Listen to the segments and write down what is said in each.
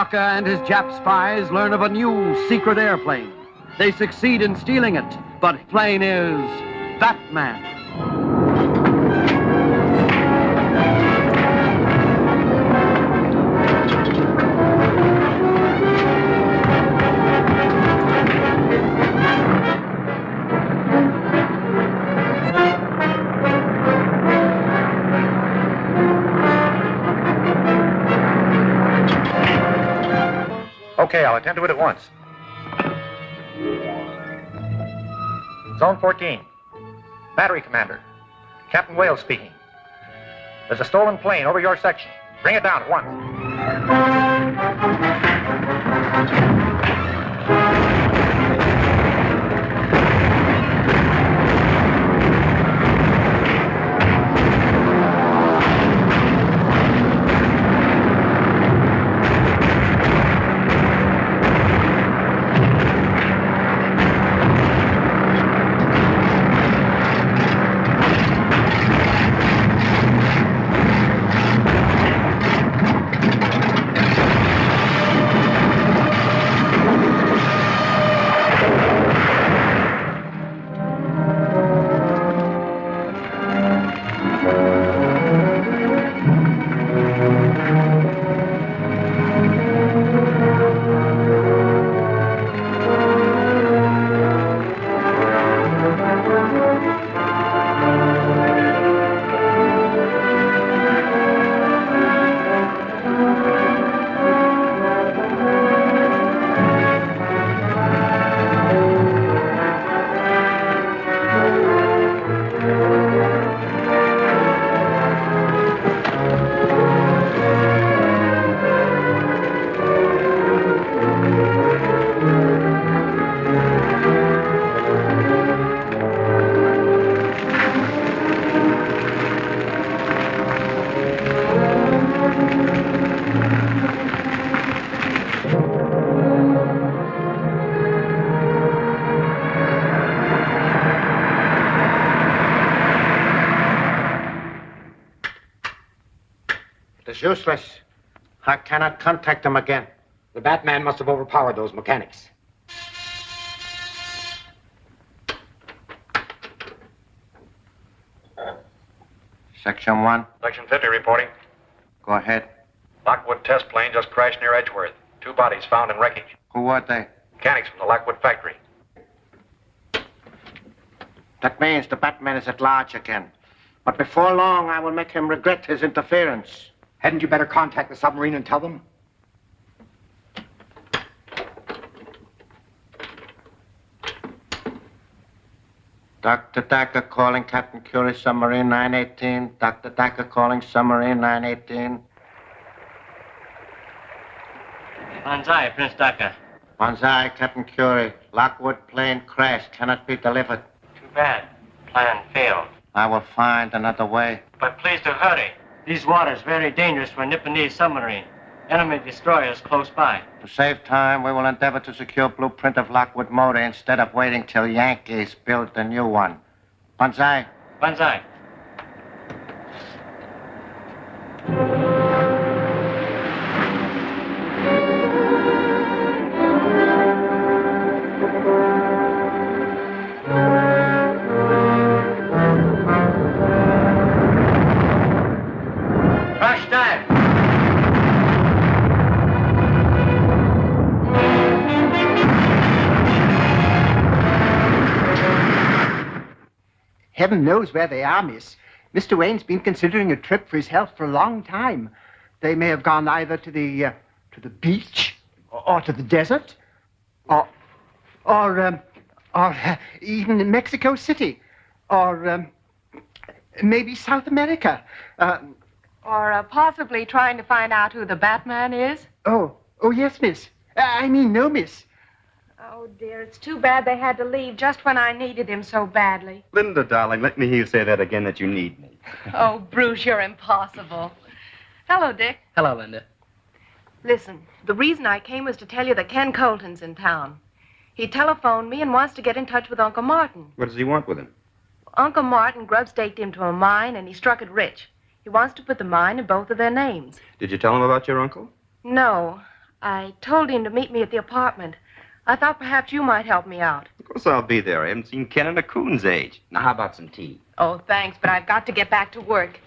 Taka and his Jap spies learn of a new secret airplane. They succeed in stealing it, but the plane is Batman. Okay, I'll attend to it at once. Zone 14. Battery Commander. Captain Wales speaking. There's a stolen plane over your section. Bring it down at once. It's useless. I cannot contact them again. The Batman must have overpowered those mechanics. Section 1. Section 50 reporting. Go ahead. Lockwood test plane just crashed near Edgeworth. 2 bodies found in wreckage. Who are they? Mechanics from the Lockwood factory. That means the Batman is at large again. But before long, I will make him regret his interference. Hadn't you better contact the submarine and tell them? Dr. Dacker calling Captain Curie, submarine 918. Dr. Dacker calling submarine 918. Banzai, Prince Dacker. Banzai, Captain Curie. Lockwood plane crashed. Cannot be delivered. Too bad. Plan failed. I will find another way. But please to hurry. These waters very dangerous for a Nipponese submarine. Enemy destroyers close by. To save time, we will endeavor to secure blueprint of Lockwood motor instead of waiting till Yankees build the new one. Banzai. Banzai. Crash dive. Heaven knows where they are, miss. Mr. Wayne's been considering a trip for his health for a long time. They may have gone either to the beach or to the desert or even in Mexico City or maybe South America. Or possibly trying to find out who the Batman is? Oh, yes, miss. I mean, no, miss. Oh, dear, it's too bad they had to leave just when I needed him so badly. Linda, darling, let me hear you say that again, that you need me. Oh, Bruce, you're impossible. Hello, Dick. Hello, Linda. Listen, the reason I came was to tell you that Ken Colton's in town. He telephoned me and wants to get in touch with Uncle Martin. What does he want with him? Uncle Martin grub-staked him to a mine, and he struck it rich. He wants to put the mine in both of their names. Did you tell him about your uncle? No. I told him to meet me at the apartment. I thought perhaps you might help me out. Of course I'll be there. I haven't seen Ken in a coon's age. Now, how about some tea? Oh, thanks, but I've got to get back to work.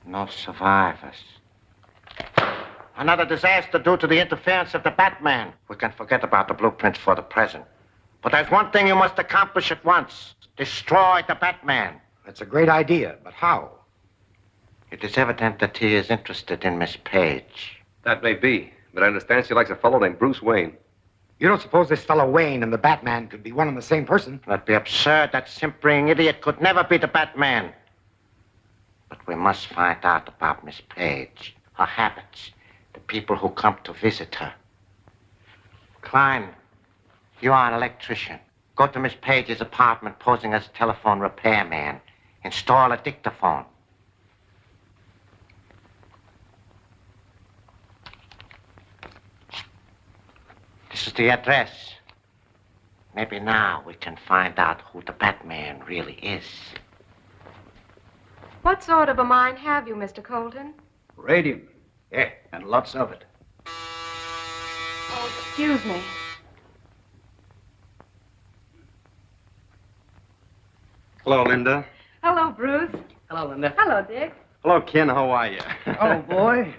No survivors. Another disaster due to the interference of the Batman. We can forget about the blueprints for the present. But there's one thing you must accomplish at once. Destroy the Batman. That's a great idea, but how? It is evident that he is interested in Miss Page. That may be, but I understand she likes a fellow named Bruce Wayne. You don't suppose this fellow Wayne and the Batman could be one and the same person? That'd be absurd. That simpering idiot could never be the Batman. But we must find out about Miss Page, her habits, the people who come to visit her. Klein, you are an electrician. Go to Miss Page's apartment posing as a telephone repairman. Install a dictaphone. This is the address. Maybe now we can find out who the Batman really is. What sort of a mind have you, Mr. Colton? Radium. Yeah, and lots of it. Oh, excuse me. Hello, Linda. Hello, Bruce. Hello, Linda. Hello, Dick. Hello, Ken. How are you? Oh, boy.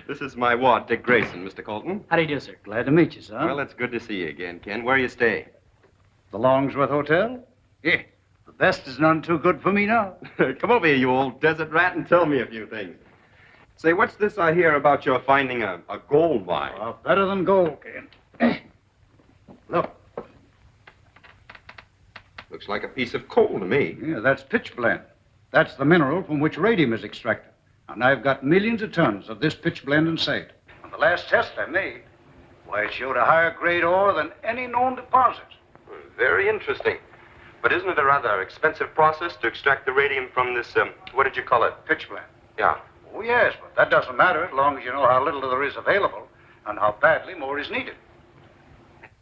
This is my ward, Dick Grayson, Mr. Colton. How do you do, sir? Glad to meet you, son. Well, it's good to see you again, Ken. Where you stay? The Longsworth Hotel? Yeah. The best is none too good for me now. Come over here, you old desert rat, and tell me a few things. Say, what's this I hear about your finding a gold mine? Better than gold, Ken. Look. Looks like a piece of coal to me. Yeah, that's pitchblende. That's the mineral from which radium is extracted. And I've got millions of tons of this pitchblende in sight. On the last test I made, why, it showed a higher grade ore than any known deposit. Very interesting. But isn't it a rather expensive process to extract the radium from this, what did you call it? Pitchblende. Yeah. Oh, yes, but that doesn't matter as long as you know how little there is available and how badly more is needed.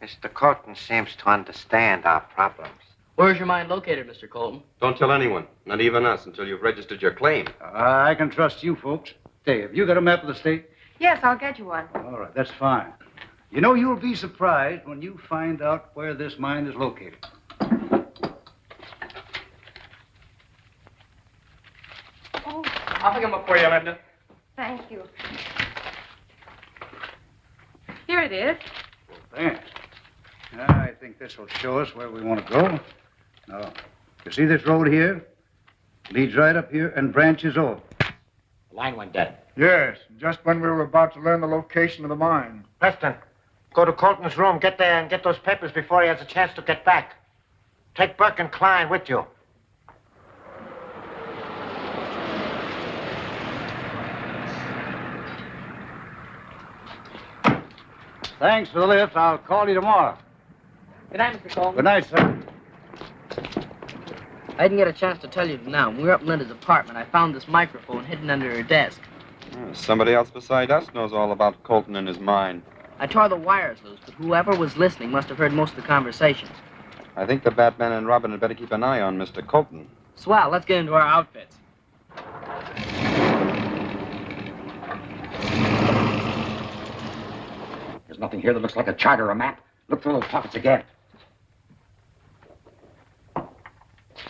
Mr. Colton seems to understand our problems. Where's your mine located, Mr. Colton? Don't tell anyone, not even us, until you've registered your claim. I can trust you folks. Say, have you got a map of the state? Yes, I'll get you one. All right, that's fine. You know, you'll be surprised when you find out where this mine is located. Oh, I'll pick them up for you, Linda. thank you. Here it is. Thanks. I think this will show us where we want to go. Now, you see this road here? Leads right up here and branches off. The line went dead. Yes, just when we were about to learn the location of the mine. Preston, go to Colton's room, get there and get those papers before he has a chance to get back. Take Burke and Klein with you. Thanks for the lift. I'll call you tomorrow. Good night, Mr. Colton. Good night, sir. I didn't get a chance to tell you now. When we were up in Linda's apartment, I found this microphone hidden under her desk. Somebody else beside us knows all about Colton and his mine. I tore the wires loose, but whoever was listening must have heard most of the conversation. I think the Batman and Robin had better keep an eye on Mr. Colton. Swell, let's get into our outfits. There's nothing here that looks like a chart or a map. Look through those pockets again.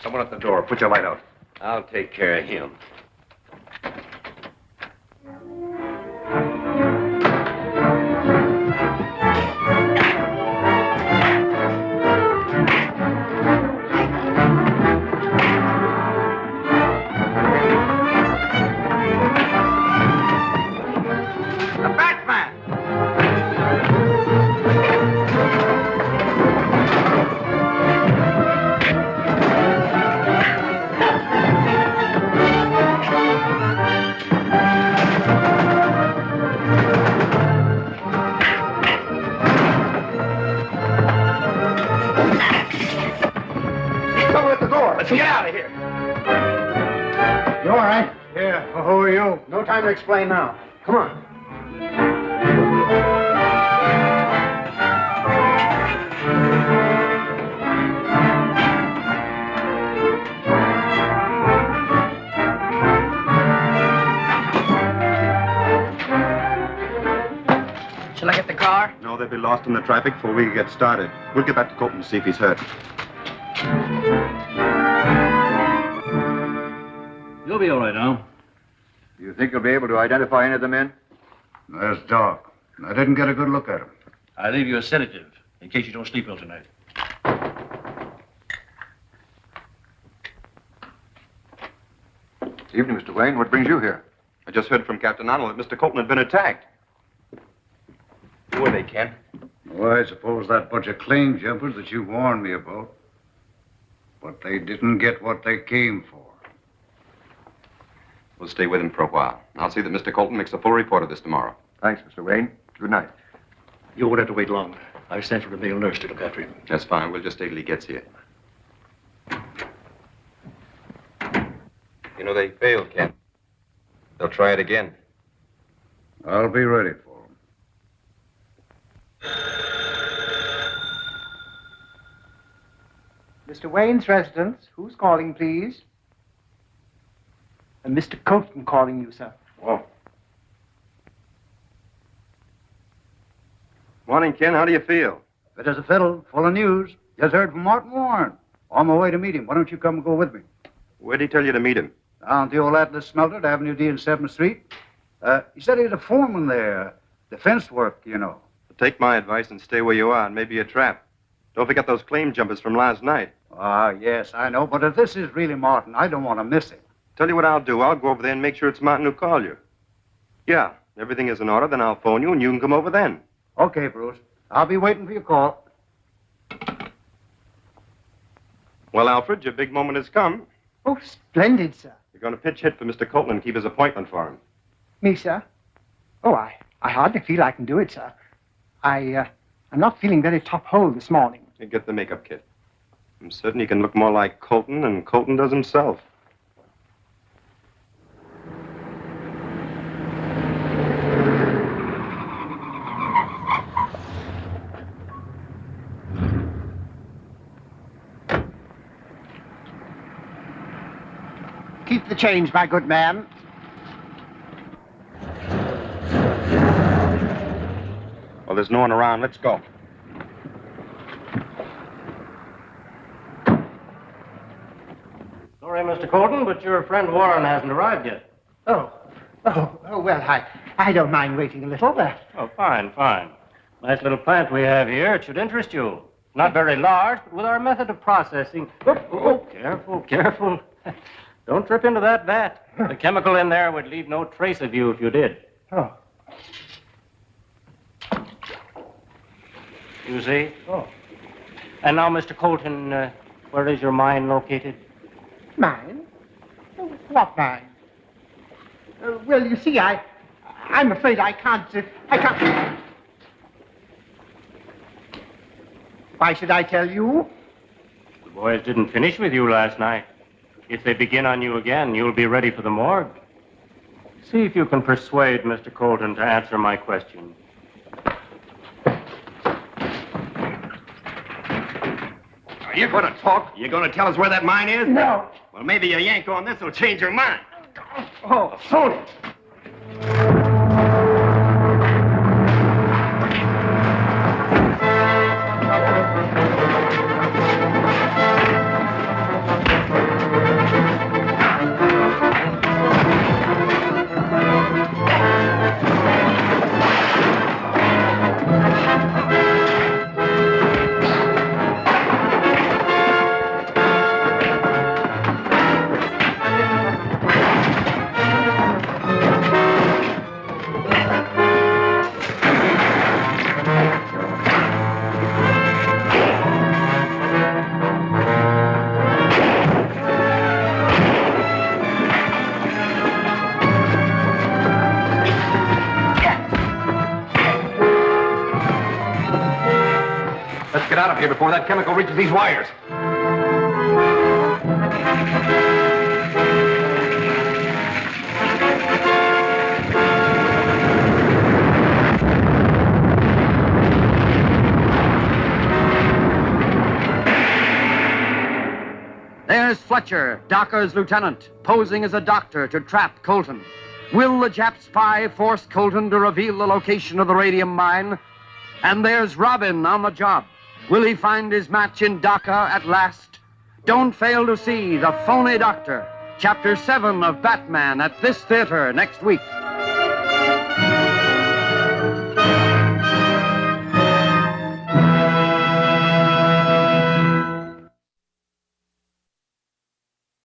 Someone at the door. Put your light out. I'll take care of him. out of here. You all right? Yeah. Well, who are you? No time to explain now. Come on. Shall I get the car? No, they'll be lost in the traffic before we get started. We'll get back to Colton and see if he's hurt. You'll be all right now. You think you'll be able to identify any of the men? There's Doc. I didn't get a good look at him. I'll leave you a sedative in case you don't sleep well tonight. Evening, Mr. Wayne. What brings you here? I just heard from Captain Arnold that Mr. Colton had been attacked. Who are they, Ken? Well, I suppose that bunch of claim jumpers that you warned me about. But they didn't get what they came for. We'll stay with him for a while. I'll see that Mr. Colton makes a full report of this tomorrow. Thanks, Mr. Wayne. Good night. You won't have to wait long. I've sent for the male nurse to look after him. That's fine. We'll just stay till he gets here. You know, they failed, Ken. They'll try it again. I'll be ready for them. Mr. Wayne's residence. Who's calling, please? Mr. Colton calling you, sir. Whoa. Morning, Ken. How do you feel? Fit as a fiddle, full of news. Just heard from Martin Warren. On my way to meet him. Why don't you come and go with me? Where'd he tell you to meet him? Down at the old Atlas smelter at Avenue D and 7th Street. He said he was a foreman there. Defense work, you know. Take my advice and stay where you are, and maybe you're trapped. Don't forget those claim jumpers from last night. Ah, yes, I know. But if this is really Martin, I don't want to miss him. Tell you what I'll do. I'll go over there and make sure it's Martin who called you. Yeah, everything is in order, then I'll phone you and you can come over then. Okay, Bruce. I'll be waiting for your call. Well, Alfred, your big moment has come. Oh, splendid, sir. You're going to pitch hit for Mr. Colton and keep his appointment for him. Me, sir? Oh, I hardly feel I can do it, sir. I'm not feeling very top hole this morning. You get the makeup kit. I'm certain he can look more like Colton than Colton does himself. Keep the change, my good man. Well, there's no one around. Let's go. Sorry, Mr. Colton, but your friend Warren hasn't arrived yet. Oh, well, I don't mind waiting a little. Oh, fine. Nice little plant we have here. It should interest you. Not very large, but with our method of processing... Oh, careful. Don't trip into that vat. The chemical in there would leave no trace of you if you did. Oh. You see? Oh. And now, Mr. Colton, where is your mine located? Mine? What mine? Well, you see, I'm afraid I can't... Why should I tell you? The boys didn't finish with you last night. If they begin on you again, you'll be ready for the morgue. See if you can persuade Mr. Colton to answer my question. Are you going to talk? You going to tell us where that mine is? No. Well, maybe a yank on this will change your mind. Oh, phony. Let's get out of here before that chemical reaches these wires. there's Fletcher, Docker's lieutenant, posing as a doctor to trap Colton. Will the Jap spy force Colton to reveal the location of the radium mine? And there's Robin on the job. Will he find his match in Docker at last? Don't fail to see The Phony Doctor, Chapter 7 of Batman at this theater next week.